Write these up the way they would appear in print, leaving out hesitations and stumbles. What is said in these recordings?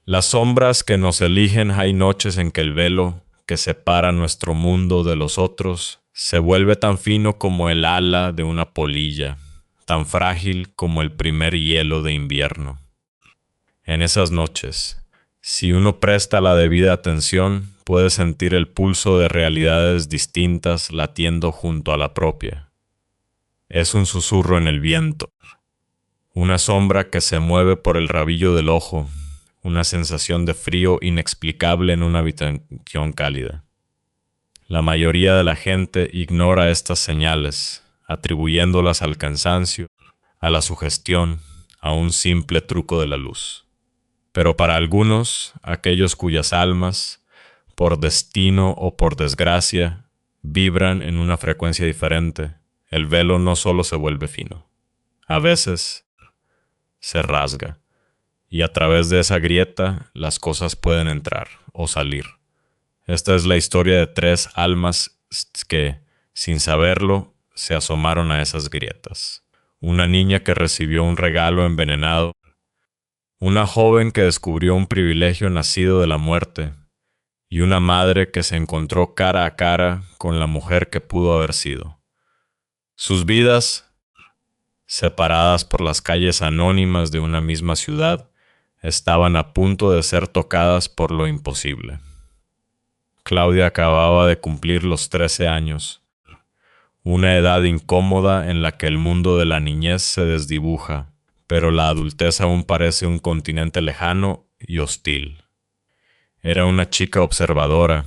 Las sombras que nos eligen, hay noches en que el velo que separa nuestro mundo de los otros se vuelve tan fino como el ala de una polilla, tan frágil como el primer hielo de invierno. En esas noches, si uno presta la debida atención, puede sentir el pulso de realidades distintas latiendo junto a la propia. Es un susurro en el viento, una sombra que se mueve por el rabillo del ojo, una sensación de frío inexplicable en una habitación cálida. La mayoría de la gente ignora estas señales, atribuyéndolas al cansancio, a la sugestión, a un simple truco de la luz. Pero para algunos, aquellos cuyas almas, por destino o por desgracia, vibran en una frecuencia diferente, el velo no solo se vuelve fino. A veces se rasga, y a través de esa grieta las cosas pueden entrar o salir. Esta es la historia de 3 almas que, sin saberlo, se asomaron a esas grietas. Una niña que recibió un regalo envenenado, una joven que descubrió un privilegio nacido de la muerte, y una madre que se encontró cara a cara con la mujer que pudo haber sido. Sus vidas, separadas por las calles anónimas de una misma ciudad, estaban a punto de ser tocadas por lo imposible. Claudia acababa de cumplir los 13 años, una edad incómoda en la que el mundo de la niñez se desdibuja, pero la adultez aún parece un continente lejano y hostil. Era una chica observadora,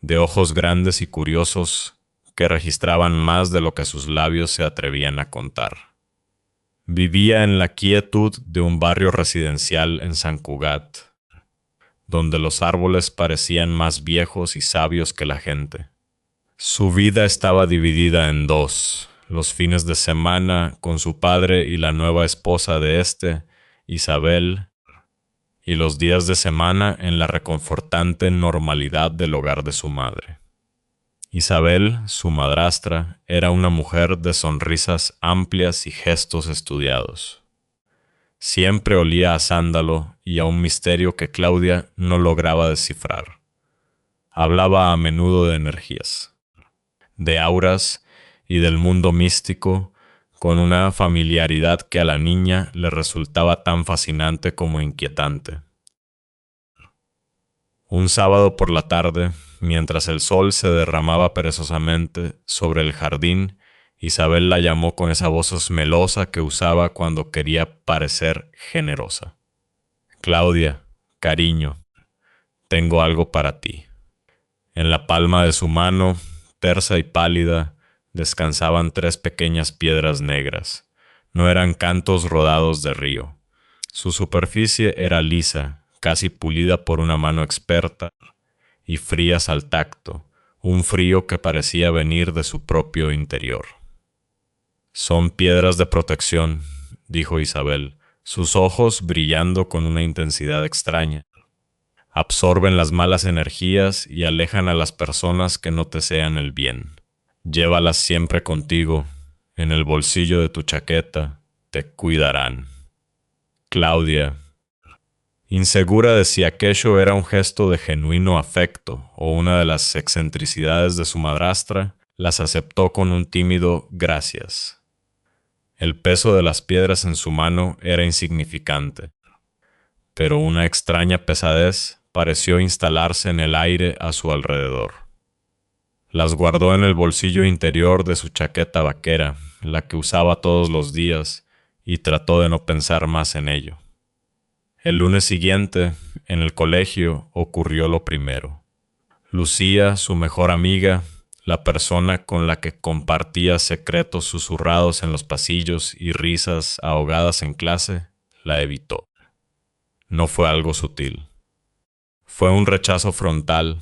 de ojos grandes y curiosos que registraban más de lo que sus labios se atrevían a contar. Vivía en la quietud de un barrio residencial en San Cugat, donde los árboles parecían más viejos y sabios que la gente. Su vida estaba dividida en 2, los fines de semana con su padre y la nueva esposa de Isabel, y los días de semana en la reconfortante normalidad del hogar de su madre. Isabel, su madrastra, era una mujer de sonrisas amplias y gestos estudiados. Siempre olía a sándalo y a un misterio que Claudia no lograba descifrar. Hablaba a menudo de energías, de auras y del mundo místico, con una familiaridad que a la niña le resultaba tan fascinante como inquietante. Un sábado por la tarde, mientras el sol se derramaba perezosamente sobre el jardín, Isabel la llamó con esa voz melosa que usaba cuando quería parecer generosa. «Claudia, cariño, tengo algo para ti». En la palma de su mano, tersa y pálida, descansaban 3 pequeñas piedras negras. No eran cantos rodados de río. Su superficie era lisa, casi pulida por una mano experta, y frías al tacto, un frío que parecía venir de su propio interior. «Son piedras de protección», dijo Isabel, sus ojos brillando con una intensidad extraña. «Absorben las malas energías y alejan a las personas que no te desean el bien. Llévalas siempre contigo, en el bolsillo de tu chaqueta, te cuidarán». Claudia, insegura de si aquello era un gesto de genuino afecto o una de las excentricidades de su madrastra, las aceptó con un tímido gracias. El peso de las piedras en su mano era insignificante, pero una extraña pesadez pareció instalarse en el aire a su alrededor. Las guardó en el bolsillo interior de su chaqueta vaquera, la que usaba todos los días, y trató de no pensar más en ello. El lunes siguiente, en el colegio, ocurrió lo primero. Lucía, su mejor amiga, la persona con la que compartía secretos susurrados en los pasillos y risas ahogadas en clase, la evitó. No fue algo sutil. Fue un rechazo frontal,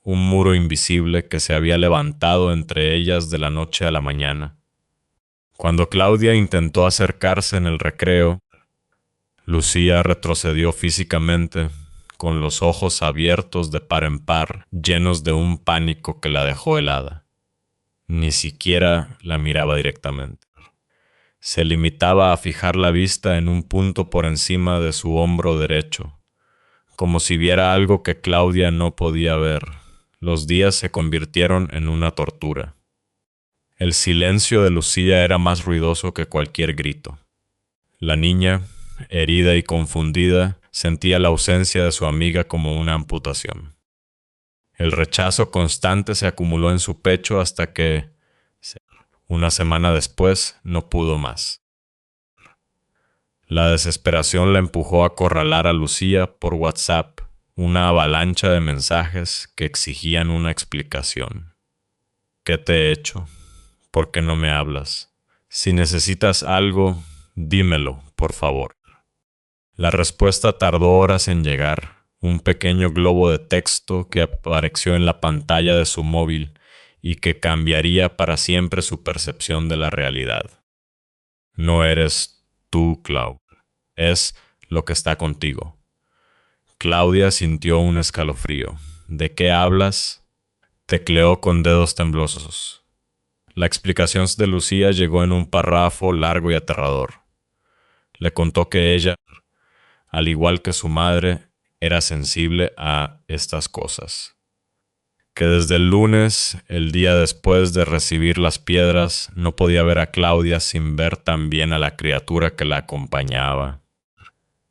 un muro invisible que se había levantado entre ellas de la noche a la mañana. Cuando Claudia intentó acercarse en el recreo, Lucía retrocedió físicamente, con los ojos abiertos de par en par, llenos de un pánico que la dejó helada. Ni siquiera la miraba directamente. Se limitaba a fijar la vista en un punto por encima de su hombro derecho, como si viera algo que Claudia no podía ver. Los días se convirtieron en una tortura. El silencio de Lucía era más ruidoso que cualquier grito. La niña, herida y confundida, sentía la ausencia de su amiga como una amputación. El rechazo constante se acumuló en su pecho hasta que, una semana después, no pudo más. La desesperación la empujó a acorralar a Lucía por WhatsApp, una avalancha de mensajes que exigían una explicación. ¿Qué te he hecho? ¿Por qué no me hablas? Si necesitas algo, dímelo, por favor. La respuesta tardó horas en llegar. Un pequeño globo de texto que apareció en la pantalla de su móvil y que cambiaría para siempre su percepción de la realidad. No eres tú, Clau. Es lo que está contigo. Claudia sintió un escalofrío. ¿De qué hablas? Tecleó con dedos temblorosos. La explicación de Lucía llegó en un párrafo largo y aterrador. Le contó que ella, al igual que su madre, era sensible a estas cosas. Que desde el lunes, el día después de recibir las piedras, no podía ver a Claudia sin ver también a la criatura que la acompañaba.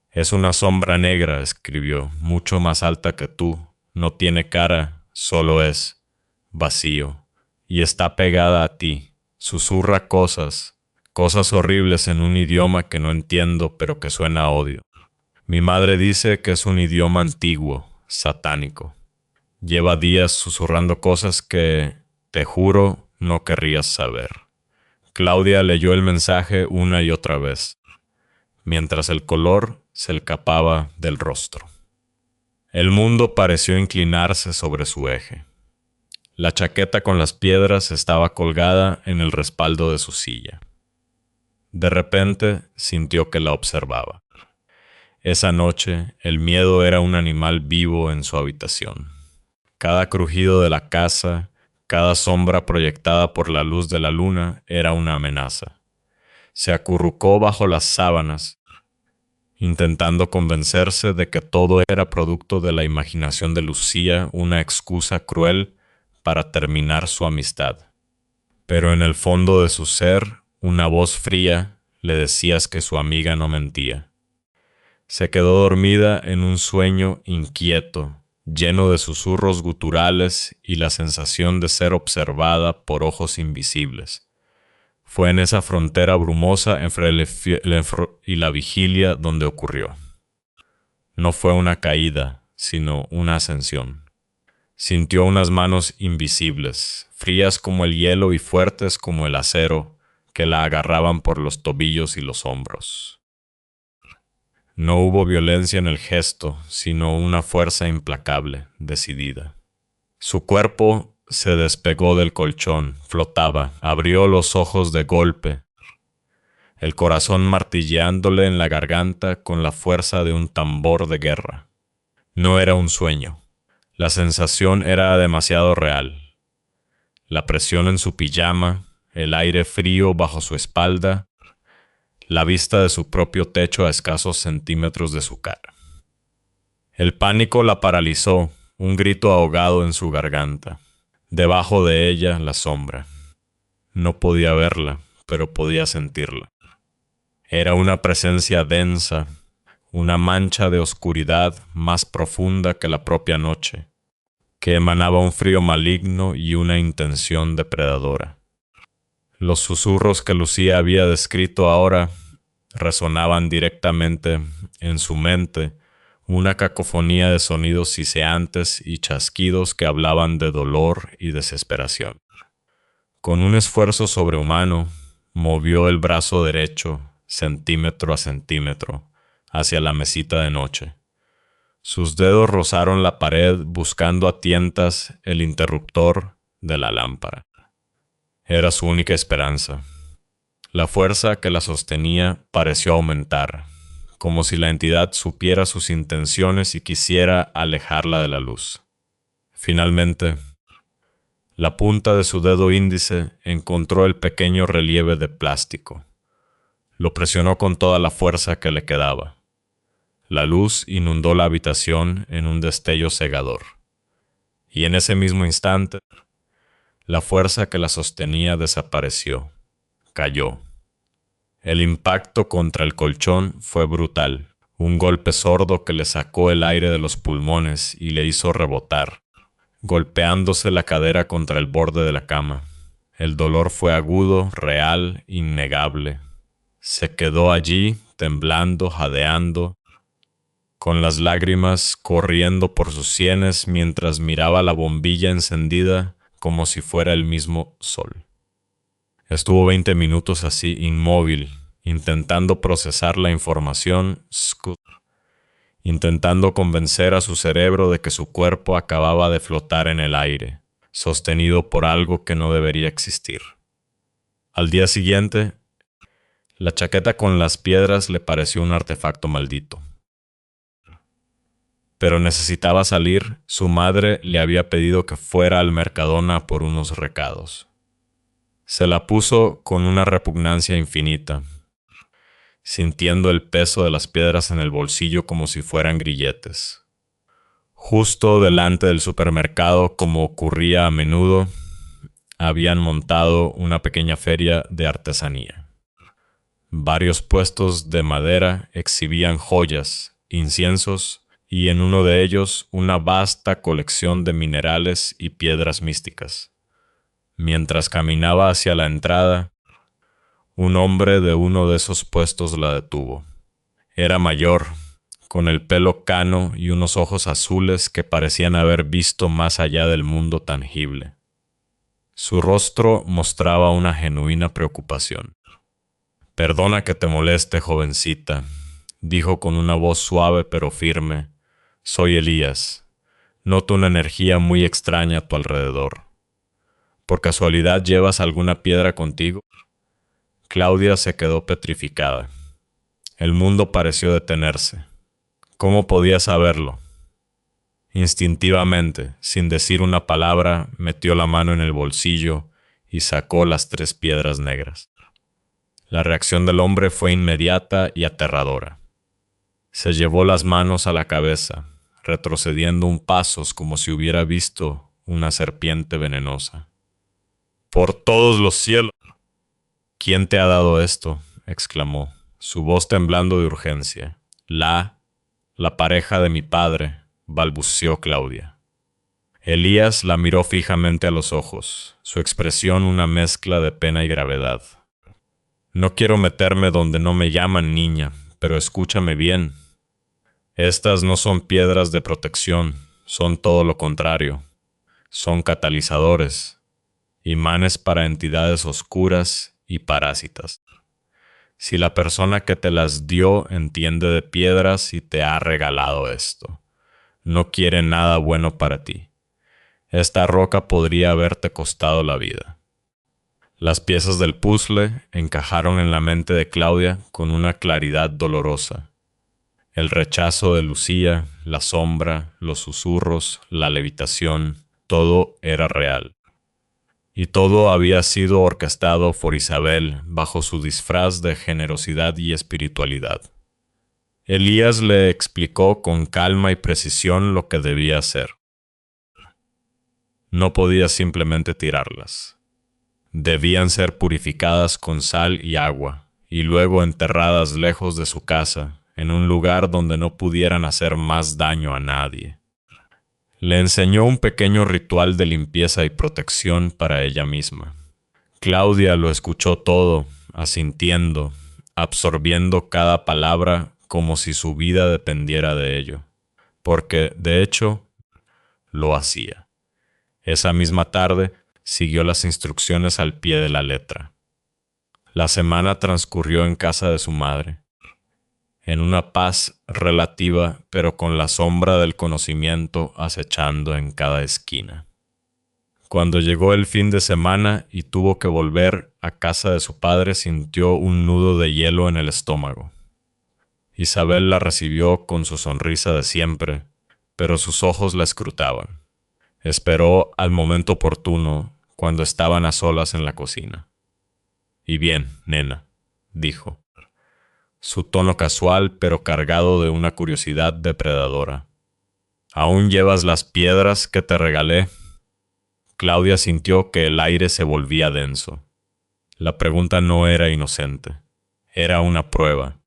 Es una sombra negra, escribió, mucho más alta que tú. No tiene cara, solo es vacío. Y está pegada a ti. Susurra cosas horribles en un idioma que no entiendo, pero que suena a odio. Mi madre dice que es un idioma antiguo, satánico. Lleva días susurrando cosas que, te juro, no querrías saber. Claudia leyó el mensaje una y otra vez, mientras el color se le escapaba del rostro. El mundo pareció inclinarse sobre su eje. La chaqueta con las piedras estaba colgada en el respaldo de su silla. De repente sintió que la observaba. Esa noche, el miedo era un animal vivo en su habitación. Cada crujido de la casa, cada sombra proyectada por la luz de la luna era una amenaza. Se acurrucó bajo las sábanas, intentando convencerse de que todo era producto de la imaginación de Lucía, una excusa cruel para terminar su amistad. Pero en el fondo de su ser, una voz fría le decía que su amiga no mentía. Se quedó dormida en un sueño inquieto, lleno de susurros guturales y la sensación de ser observada por ojos invisibles. Fue en esa frontera brumosa entre y la vigilia donde ocurrió. No fue una caída, sino una ascensión. Sintió unas manos invisibles, frías como el hielo y fuertes como el acero, que la agarraban por los tobillos y los hombros. No hubo violencia en el gesto, sino una fuerza implacable, decidida. Su cuerpo se despegó del colchón, flotaba, abrió los ojos de golpe, el corazón martilleándole en la garganta con la fuerza de un tambor de guerra. No era un sueño. La sensación era demasiado real. La presión en su pijama, el aire frío bajo su espalda, la vista de su propio techo a escasos centímetros de su cara. El pánico la paralizó, un grito ahogado en su garganta. Debajo de ella, la sombra. No podía verla, pero podía sentirla. Era una presencia densa, una mancha de oscuridad más profunda que la propia noche, que emanaba un frío maligno y una intención depredadora. Los susurros que Lucía había descrito ahora resonaban directamente en su mente, una cacofonía de sonidos siseantes y chasquidos que hablaban de dolor y desesperación. Con un esfuerzo sobrehumano, movió el brazo derecho, centímetro a centímetro, hacia la mesita de noche. Sus dedos rozaron la pared buscando a tientas el interruptor de la lámpara. Era su única esperanza. La fuerza que la sostenía pareció aumentar, como si la entidad supiera sus intenciones y quisiera alejarla de la luz. Finalmente, la punta de su dedo índice encontró el pequeño relieve de plástico. Lo presionó con toda la fuerza que le quedaba. La luz inundó la habitación en un destello cegador. Y en ese mismo instante, la fuerza que la sostenía desapareció. Cayó. El impacto contra el colchón fue brutal. Un golpe sordo que le sacó el aire de los pulmones y le hizo rebotar, golpeándose la cadera contra el borde de la cama. El dolor fue agudo, real, innegable. Se quedó allí, temblando, jadeando, con las lágrimas corriendo por sus sienes mientras miraba la bombilla encendida como si fuera el mismo sol. Estuvo 20 minutos así, inmóvil, intentando procesar la información, intentando convencer a su cerebro de que su cuerpo acababa de flotar en el aire, sostenido por algo que no debería existir. Al día siguiente, la chaqueta con las piedras le pareció un artefacto maldito. Pero necesitaba salir. Su madre le había pedido que fuera al Mercadona por unos recados. Se la puso con una repugnancia infinita, sintiendo el peso de las piedras en el bolsillo como si fueran grilletes. Justo delante del supermercado, como ocurría a menudo, habían montado una pequeña feria de artesanía. Varios puestos de madera exhibían joyas, inciensos y en uno de ellos una vasta colección de minerales y piedras místicas. Mientras caminaba hacia la entrada, un hombre de uno de esos puestos la detuvo. Era mayor, con el pelo cano y unos ojos azules que parecían haber visto más allá del mundo tangible. Su rostro mostraba una genuina preocupación. «Perdona que te moleste, jovencita», dijo con una voz suave pero firme. «Soy Elías. Noto una energía muy extraña a tu alrededor. ¿Por casualidad llevas alguna piedra contigo?» Claudia se quedó petrificada. El mundo pareció detenerse. ¿Cómo podía saberlo? Instintivamente, sin decir una palabra, metió la mano en el bolsillo y sacó las 3 piedras negras. La reacción del hombre fue inmediata y aterradora. Se llevó las manos a la cabeza, retrocediendo un paso como si hubiera visto una serpiente venenosa. «¡Por todos los cielos!» «¿Quién te ha dado esto?», exclamó, su voz temblando de urgencia. La pareja de mi padre», balbuceó Claudia. Elías la miró fijamente a los ojos, su expresión una mezcla de pena y gravedad. «No quiero meterme donde no me llaman niña, pero escúchame bien. Estas no son piedras de protección, son todo lo contrario. Son catalizadores, imanes para entidades oscuras y parásitas. Si la persona que te las dio entiende de piedras y te ha regalado esto, no quiere nada bueno para ti. Esta roca podría haberte costado la vida». Las piezas del puzzle encajaron en la mente de Claudia con una claridad dolorosa. El rechazo de Lucía, la sombra, los susurros, la levitación, todo era real. Y todo había sido orquestado por Isabel bajo su disfraz de generosidad y espiritualidad. Elías le explicó con calma y precisión lo que debía hacer. No podía simplemente tirarlas. Debían ser purificadas con sal y agua, y luego enterradas lejos de su casa, en un lugar donde no pudieran hacer más daño a nadie. Le enseñó un pequeño ritual de limpieza y protección para ella misma. Claudia lo escuchó todo, asintiendo, absorbiendo cada palabra como si su vida dependiera de ello, porque, de hecho, lo hacía. Esa misma tarde siguió las instrucciones al pie de la letra. La semana transcurrió en casa de su madre, en una paz relativa, pero con la sombra del conocimiento acechando en cada esquina. Cuando llegó el fin de semana y tuvo que volver a casa de su padre, sintió un nudo de hielo en el estómago. Isabel la recibió con su sonrisa de siempre, pero sus ojos la escrutaban. Esperó al momento oportuno, cuando estaban a solas en la cocina. «Y bien, nena», dijo. su tono casual pero cargado de una curiosidad depredadora. ¿Aún llevas las piedras que te regalé? Claudia sintió que el aire se volvía denso. La pregunta no era inocente, era una prueba.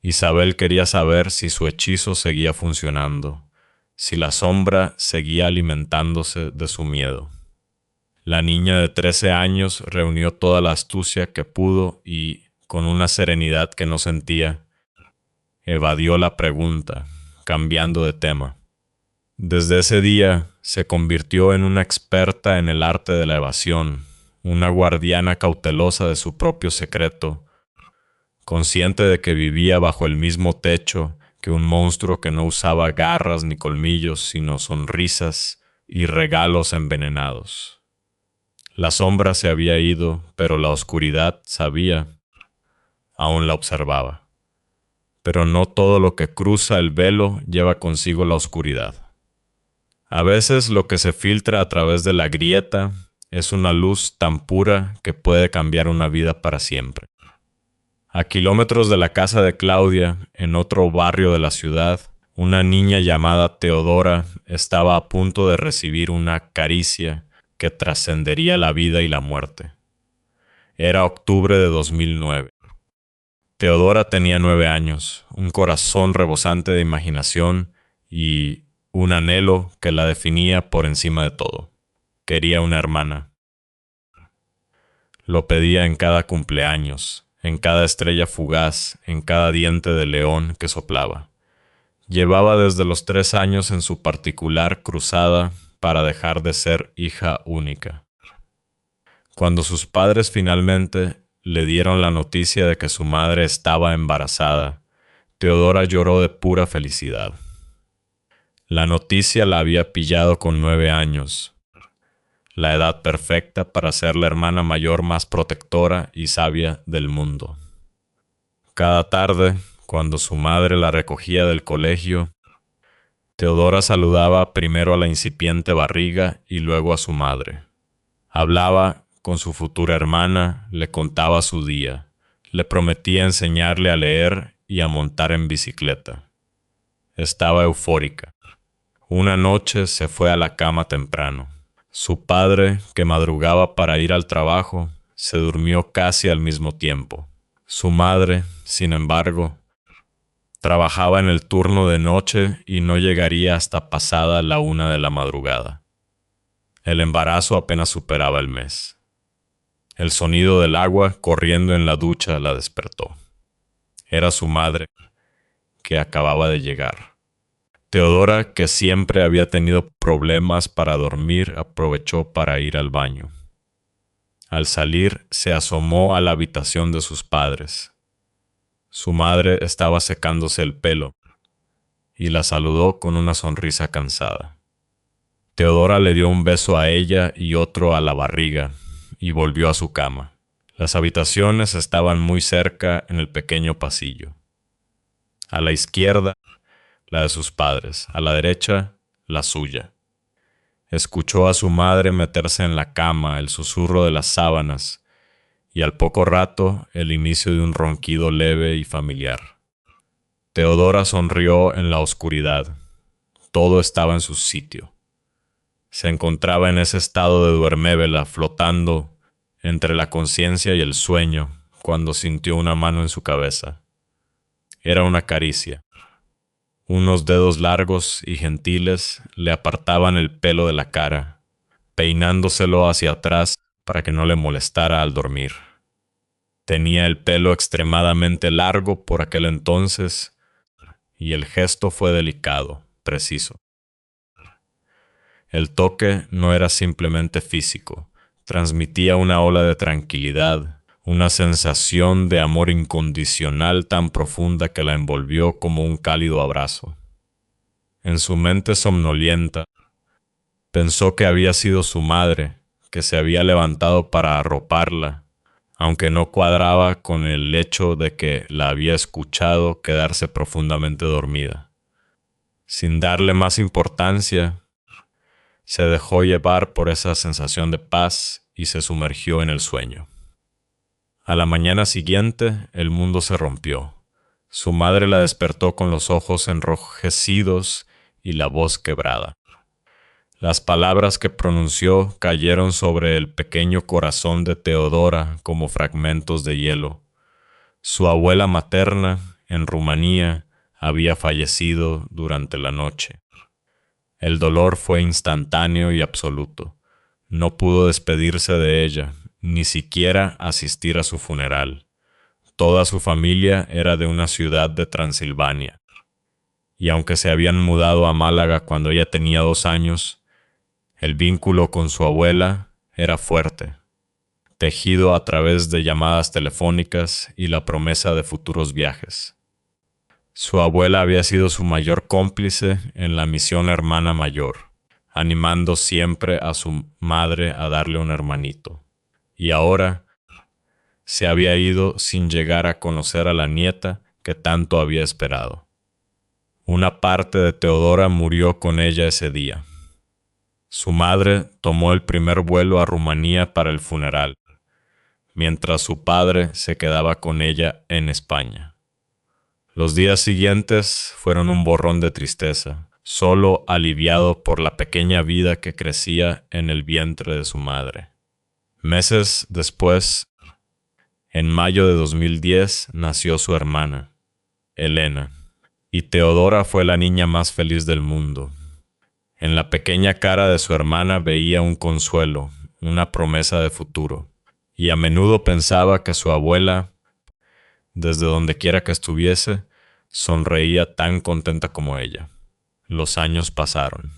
Isabel quería saber si su hechizo seguía funcionando, si la sombra seguía alimentándose de su miedo. La niña de 13 años reunió toda la astucia que pudo y, con una serenidad que no sentía, evadió la pregunta, cambiando de tema. Desde ese día se convirtió en una experta en el arte de la evasión, una guardiana cautelosa de su propio secreto, consciente de que vivía bajo el mismo techo que un monstruo que no usaba garras ni colmillos, sino sonrisas y regalos envenenados. La sombra se había ido, pero la oscuridad sabía, aún la observaba. Pero no todo lo que cruza el velo lleva consigo la oscuridad. A veces lo que se filtra a través de la grieta es una luz tan pura que puede cambiar una vida para siempre. A kilómetros de la casa de Claudia, en otro barrio de la ciudad, una niña llamada Teodora estaba a punto de recibir una caricia que trascendería la vida y la muerte. Era octubre de 2009. Teodora tenía 9 años, un corazón rebosante de imaginación y un anhelo que la definía por encima de todo. Quería una hermana. Lo pedía en cada cumpleaños, en cada estrella fugaz, en cada diente de león que soplaba. Llevaba desde los 3 años en su particular cruzada para dejar de ser hija única. Cuando sus padres finalmente le dieron la noticia de que su madre estaba embarazada, Teodora lloró de pura felicidad. La noticia la había pillado con 9 años, la edad perfecta para ser la hermana mayor más protectora y sabia del mundo. Cada tarde, cuando su madre la recogía del colegio, Teodora saludaba primero a la incipiente barriga y luego a su madre. Hablaba con su futura hermana, le contaba su día, le prometía enseñarle a leer y a montar en bicicleta. Estaba eufórica. Una noche se fue a la cama temprano. Su padre, que madrugaba para ir al trabajo, se durmió casi al mismo tiempo. Su madre, sin embargo, trabajaba en el turno de noche y no llegaría hasta pasada la 1 de la madrugada. El embarazo apenas superaba el mes. El sonido del agua corriendo en la ducha la despertó. Era su madre, que acababa de llegar. Teodora, que siempre había tenido problemas para dormir, aprovechó para ir al baño. Al salir, se asomó a la habitación de sus padres. Su madre estaba secándose el pelo y la saludó con una sonrisa cansada. Teodora le dio un beso a ella y otro a la barriga y volvió a su cama. Las habitaciones estaban muy cerca en el pequeño pasillo. A la izquierda, la de sus padres, a la derecha, la suya. Escuchó a su madre meterse en la cama, el susurro de las sábanas, y al poco rato el inicio de un ronquido leve y familiar. Teodora sonrió en la oscuridad. Todo estaba en su sitio. Se encontraba en ese estado de duermevela, flotando entre la conciencia y el sueño, cuando sintió una mano en su cabeza. Era una caricia. Unos dedos largos y gentiles le apartaban el pelo de la cara, peinándoselo hacia atrás para que no le molestara al dormir. Tenía el pelo extremadamente largo por aquel entonces y el gesto fue delicado, preciso. El toque no era simplemente físico, transmitía una ola de tranquilidad, una sensación de amor incondicional tan profunda que la envolvió como un cálido abrazo. En su mente somnolienta, pensó que había sido su madre, que se había levantado para arroparla, aunque no cuadraba con el hecho de que la había escuchado quedarse profundamente dormida. Sin darle más importancia, se dejó llevar por esa sensación de paz y se sumergió en el sueño. A la mañana siguiente, el mundo se rompió. Su madre la despertó con los ojos enrojecidos y la voz quebrada. Las palabras que pronunció cayeron sobre el pequeño corazón de Teodora como fragmentos de hielo. Su abuela materna, en Rumanía, había fallecido durante la noche. El dolor fue instantáneo y absoluto. No pudo despedirse de ella, ni siquiera asistir a su funeral. Toda su familia era de una ciudad de Transilvania, y aunque se habían mudado a Málaga cuando ella tenía 2 años, el vínculo con su abuela era fuerte, tejido a través de llamadas telefónicas y la promesa de futuros viajes. Su abuela había sido su mayor cómplice en la misión hermana mayor, animando siempre a su madre a darle un hermanito. Y ahora se había ido sin llegar a conocer a la nieta que tanto había esperado. Una parte de Teodora murió con ella ese día. Su madre tomó el primer vuelo a Rumanía para el funeral, mientras su padre se quedaba con ella en España. Los días siguientes fueron un borrón de tristeza, solo aliviado por la pequeña vida que crecía en el vientre de su madre. Meses después, en mayo de 2010, nació su hermana, Elena, y Teodora fue la niña más feliz del mundo. En la pequeña cara de su hermana veía un consuelo, una promesa de futuro, y a menudo pensaba que su abuela, desde donde quiera que estuviese, sonreía tan contenta como ella. Los años pasaron.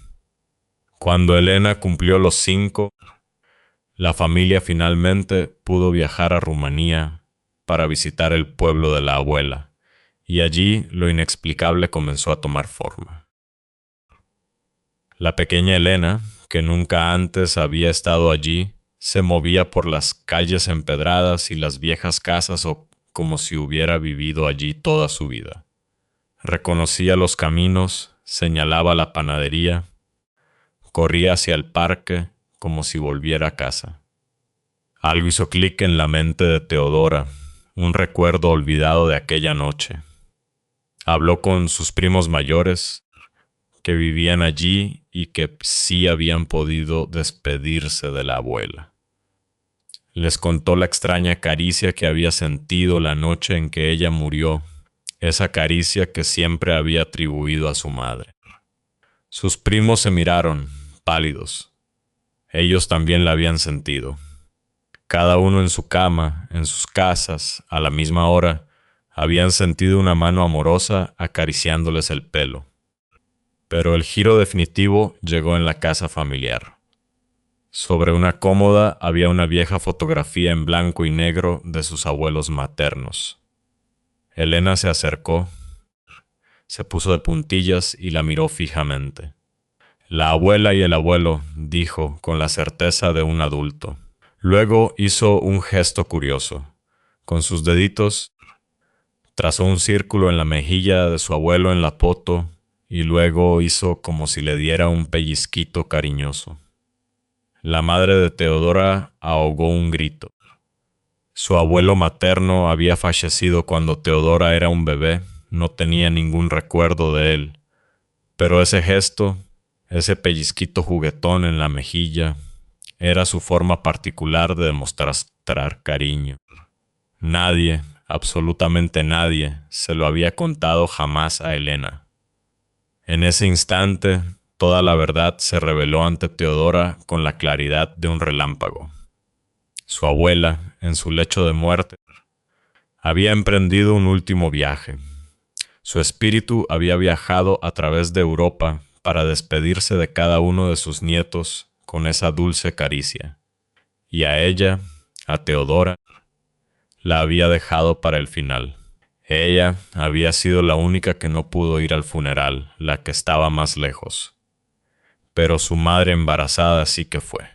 Cuando Elena cumplió los 5, la familia finalmente pudo viajar a Rumanía para visitar el pueblo de la abuela, y allí lo inexplicable comenzó a tomar forma. La pequeña Elena, que nunca antes había estado allí, se movía por las calles empedradas y las viejas casas como si hubiera vivido allí toda su vida. Reconocía los caminos, señalaba la panadería, corría hacia el parque como si volviera a casa. Algo hizo clic en la mente de Teodora, un recuerdo olvidado de aquella noche. Habló con sus primos mayores, que vivían allí y que sí habían podido despedirse de la abuela. Les contó la extraña caricia que había sentido la noche en que ella murió, esa caricia que siempre había atribuido a su madre. Sus primos se miraron, pálidos. Ellos también la habían sentido. Cada uno en su cama, en sus casas, a la misma hora, habían sentido una mano amorosa acariciándoles el pelo. Pero el giro definitivo llegó en la casa familiar. Sobre una cómoda había una vieja fotografía en blanco y negro de sus abuelos maternos. Elena se acercó, se puso de puntillas y la miró fijamente. La abuela y el abuelo, dijo con la certeza de un adulto. Luego hizo un gesto curioso. Con sus deditos trazó un círculo en la mejilla de su abuelo en la foto y luego hizo como si le diera un pellizquito cariñoso. La madre de Teodora ahogó un grito. Su abuelo materno había fallecido cuando Teodora era un bebé, no tenía ningún recuerdo de él, pero ese gesto, ese pellizquito juguetón en la mejilla, era su forma particular de demostrar cariño. Nadie, absolutamente nadie, se lo había contado jamás a Elena. En ese instante, toda la verdad se reveló ante Teodora con la claridad de un relámpago. Su abuela, en su lecho de muerte, había emprendido un último viaje. Su espíritu había viajado a través de Europa para despedirse de cada uno de sus nietos con esa dulce caricia. Y a ella, a Teodora, la había dejado para el final. Ella había sido la única que no pudo ir al funeral, la que estaba más lejos. Pero su madre embarazada sí que fue.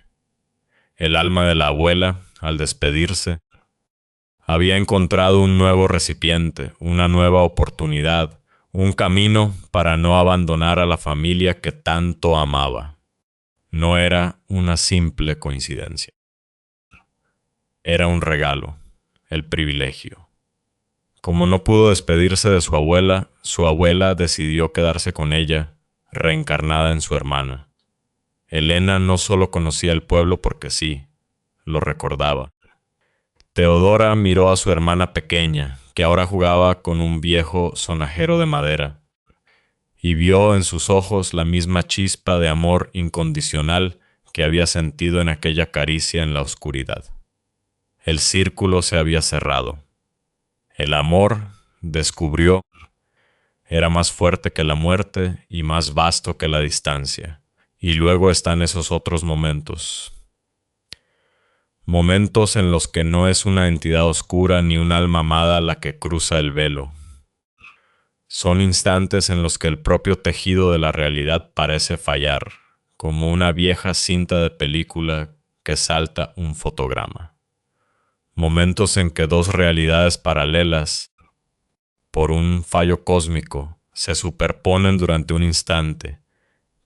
El alma de la abuela, al despedirse, había encontrado un nuevo recipiente, una nueva oportunidad, un camino para no abandonar a la familia que tanto amaba. No era una simple coincidencia. Era un regalo, el privilegio. Como no pudo despedirse de su abuela decidió quedarse con ella, reencarnada en su hermana. Elena no solo conocía el pueblo porque sí, lo recordaba. Teodora miró a su hermana pequeña, que ahora jugaba con un viejo sonajero de madera, y vio en sus ojos la misma chispa de amor incondicional que había sentido en aquella caricia en la oscuridad. El círculo se había cerrado. El amor, descubrió, era más fuerte que la muerte y más vasto que la distancia. Y luego están esos otros momentos. Momentos en los que no es una entidad oscura ni un alma amada la que cruza el velo. Son instantes en los que el propio tejido de la realidad parece fallar, como una vieja cinta de película que salta un fotograma. Momentos en que dos realidades paralelas, por un fallo cósmico, se superponen durante un instante,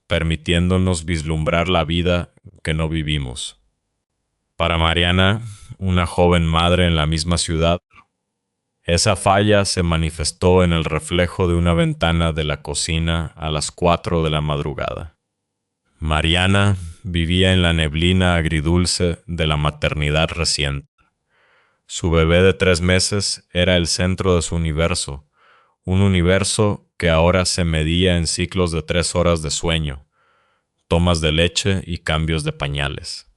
permitiéndonos vislumbrar la vida que no vivimos. Para Mariana, una joven madre en la misma ciudad, esa falla se manifestó en el reflejo de una ventana de la cocina a las 4 de la madrugada. Mariana vivía en la neblina agridulce de la maternidad reciente. Su bebé de 3 meses era el centro de su universo, un universo que ahora se medía en ciclos de 3 horas de sueño, tomas de leche y cambios de pañales.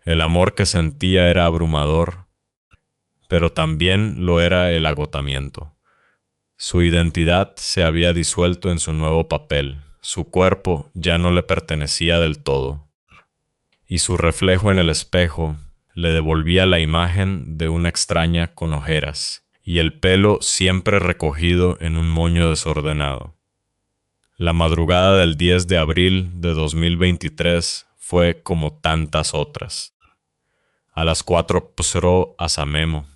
El amor que sentía era abrumador, pero también lo era el agotamiento. Su identidad se había disuelto en su nuevo papel, su cuerpo ya no le pertenecía del todo, y su reflejo en el espejo le devolvía la imagen de una extraña con ojeras, y el pelo siempre recogido en un moño desordenado. La madrugada del 10 de abril de 2023 fue como tantas otras. A las 4 psro Asamemo.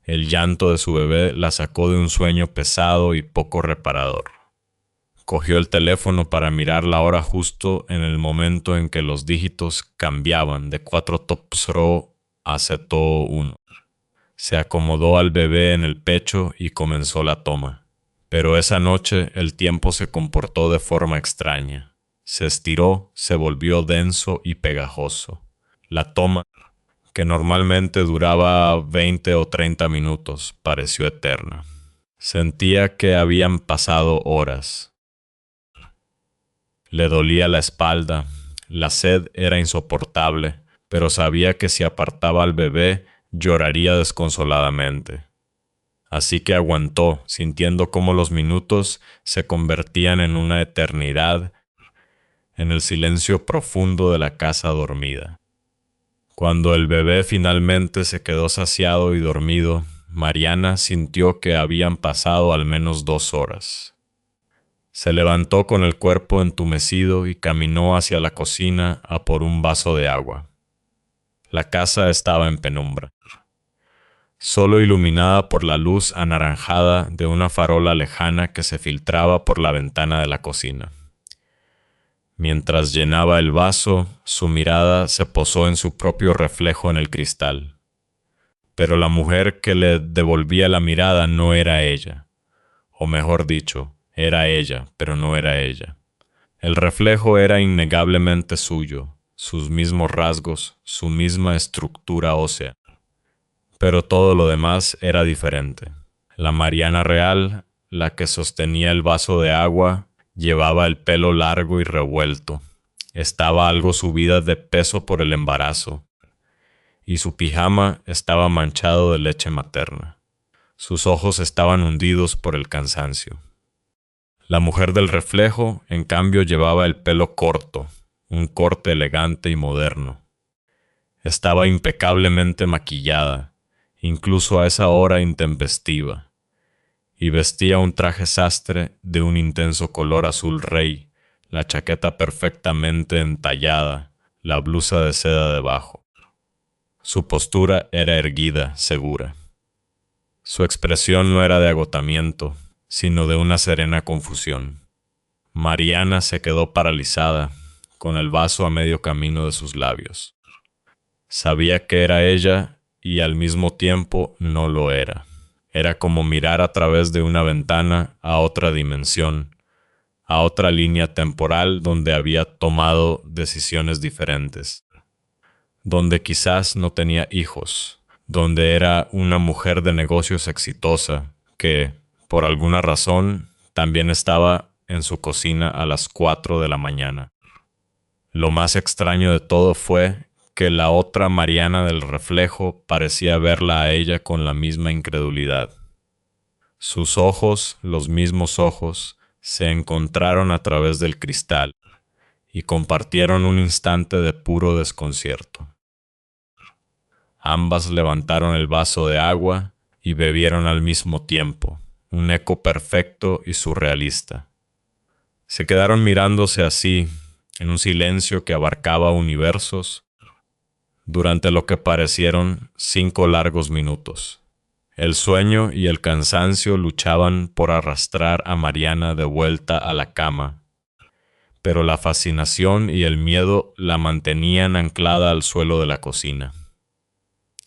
El llanto de su bebé la sacó de un sueño pesado y poco reparador. Cogió el teléfono para mirar la hora justo en el momento en que los dígitos cambiaban de 4 psro a ceto 1. Se acomodó al bebé en el pecho y comenzó la toma. Pero esa noche el tiempo se comportó de forma extraña. Se estiró, se volvió denso y pegajoso. La toma, que normalmente duraba 20 o 30 minutos, pareció eterna. Sentía que habían pasado horas. Le dolía la espalda, la sed era insoportable, pero sabía que si apartaba al bebé, lloraría desconsoladamente. Así que aguantó, sintiendo cómo los minutos se convertían en una eternidad en el silencio profundo de la casa dormida. Cuando el bebé finalmente se quedó saciado y dormido, Mariana sintió que habían pasado al menos 2 horas. Se levantó con el cuerpo entumecido y caminó hacia la cocina a por un vaso de agua. La casa estaba en penumbra, solo iluminada por la luz anaranjada de una farola lejana que se filtraba por la ventana de la cocina. Mientras llenaba el vaso, su mirada se posó en su propio reflejo en el cristal. Pero la mujer que le devolvía la mirada no era ella. O mejor dicho, era ella, pero no era ella. El reflejo era innegablemente suyo, sus mismos rasgos, su misma estructura ósea. Pero todo lo demás era diferente. La Mariana real, la que sostenía el vaso de agua, llevaba el pelo largo y revuelto. Estaba algo subida de peso por el embarazo, y su pijama estaba manchado de leche materna. Sus ojos estaban hundidos por el cansancio. La mujer del reflejo, en cambio, llevaba el pelo corto, un corte elegante y moderno. Estaba impecablemente maquillada, incluso a esa hora intempestiva, y vestía un traje sastre de un intenso color azul rey, la chaqueta perfectamente entallada, la blusa de seda debajo. Su postura era erguida, segura. Su expresión no era de agotamiento, sino de una serena confusión. Mariana se quedó paralizada, con el vaso a medio camino de sus labios. Sabía que era ella y al mismo tiempo no lo era. Era como mirar a través de una ventana a otra dimensión, a otra línea temporal donde había tomado decisiones diferentes, donde quizás no tenía hijos, donde era una mujer de negocios exitosa que, por alguna razón, también estaba en su cocina a las 4 de la mañana. Lo más extraño de todo fue que la otra Mariana del reflejo parecía verla a ella con la misma incredulidad. Sus ojos, los mismos ojos, se encontraron a través del cristal y compartieron un instante de puro desconcierto. Ambas levantaron el vaso de agua y bebieron al mismo tiempo, un eco perfecto y surrealista. Se quedaron mirándose así, en un silencio que abarcaba universos, durante lo que parecieron 5 largos minutos. El sueño y el cansancio luchaban por arrastrar a Mariana de vuelta a la cama, pero la fascinación y el miedo la mantenían anclada al suelo de la cocina.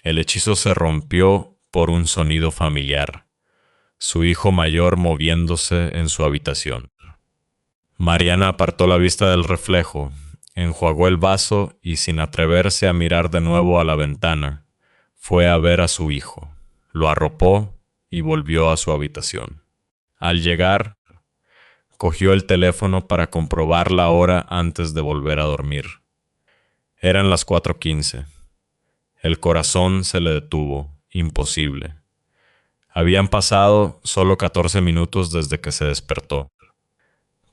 El hechizo se rompió por un sonido familiar, su hijo mayor moviéndose en su habitación. Mariana apartó la vista del reflejo, enjuagó el vaso y, sin atreverse a mirar de nuevo a la ventana, fue a ver a su hijo, lo arropó y volvió a su habitación. Al llegar, cogió el teléfono para comprobar la hora antes de volver a dormir. Eran las 4:15. El corazón se le detuvo, imposible. Habían pasado solo 14 minutos desde que se despertó.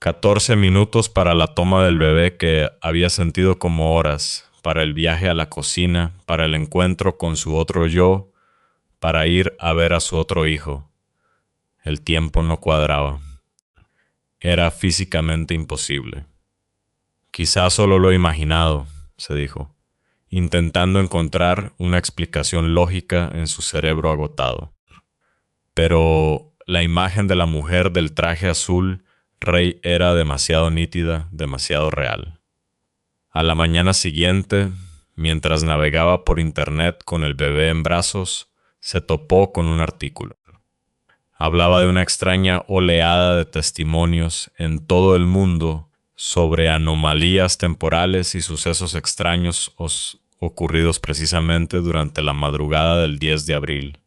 14 minutos para la toma del bebé que había sentido como horas, para el viaje a la cocina, para el encuentro con su otro yo, para ir a ver a su otro hijo. El tiempo no cuadraba. Era físicamente imposible. Quizás solo lo he imaginado, se dijo, intentando encontrar una explicación lógica en su cerebro agotado. Pero la imagen de la mujer del traje azul Rey era demasiado nítida, demasiado real. A la mañana siguiente, mientras navegaba por internet con el bebé en brazos, se topó con un artículo. Hablaba de una extraña oleada de testimonios en todo el mundo sobre anomalías temporales y sucesos extraños ocurridos precisamente durante la madrugada del 10 de abril.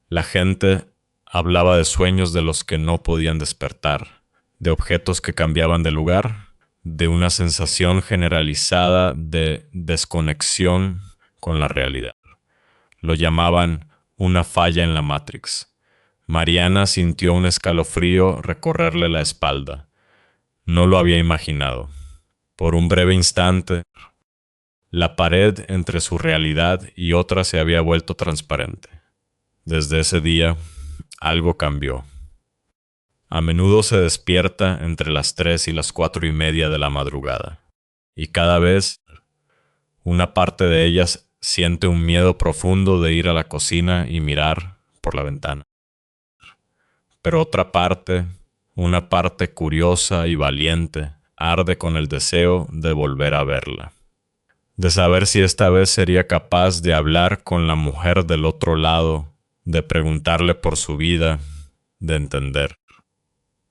La gente hablaba de sueños de los que no podían despertar, de objetos que cambiaban de lugar, de una sensación generalizada de desconexión con la realidad. Lo llamaban una falla en la Matrix. Mariana sintió un escalofrío recorrerle la espalda. No lo había imaginado. Por un breve instante, la pared entre su realidad y otra se había vuelto transparente. Desde ese día, algo cambió. A menudo se despierta entre las 3 y las 4:30 de la madrugada, y cada vez una parte de ellas siente un miedo profundo de ir a la cocina y mirar por la ventana. Pero otra parte, una parte curiosa y valiente, arde con el deseo de volver a verla, de saber si esta vez sería capaz de hablar con la mujer del otro lado, de preguntarle por su vida, de entender.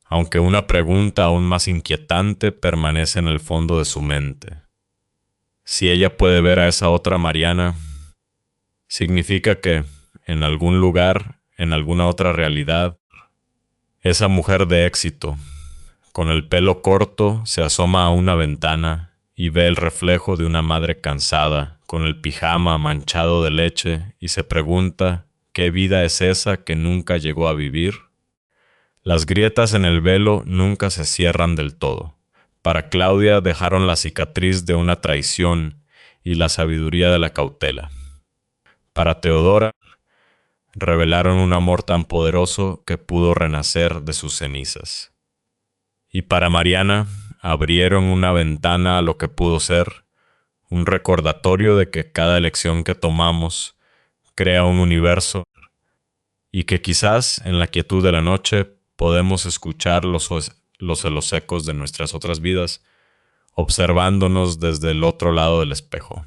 Aunque una pregunta aún más inquietante permanece en el fondo de su mente. Si ella puede ver a esa otra Mariana, significa que, en algún lugar, en alguna otra realidad, esa mujer de éxito, con el pelo corto, se asoma a una ventana y ve el reflejo de una madre cansada, con el pijama manchado de leche, y se pregunta ¿qué vida es esa que nunca llegó a vivir? Las grietas en el velo nunca se cierran del todo. Para Claudia dejaron la cicatriz de una traición y la sabiduría de la cautela. Para Teodora, revelaron un amor tan poderoso que pudo renacer de sus cenizas. Y para Mariana, abrieron una ventana a lo que pudo ser, un recordatorio de que cada elección que tomamos crea un universo y que quizás en la quietud de la noche podemos escuchar los ecos de nuestras otras vidas, observándonos desde el otro lado del espejo.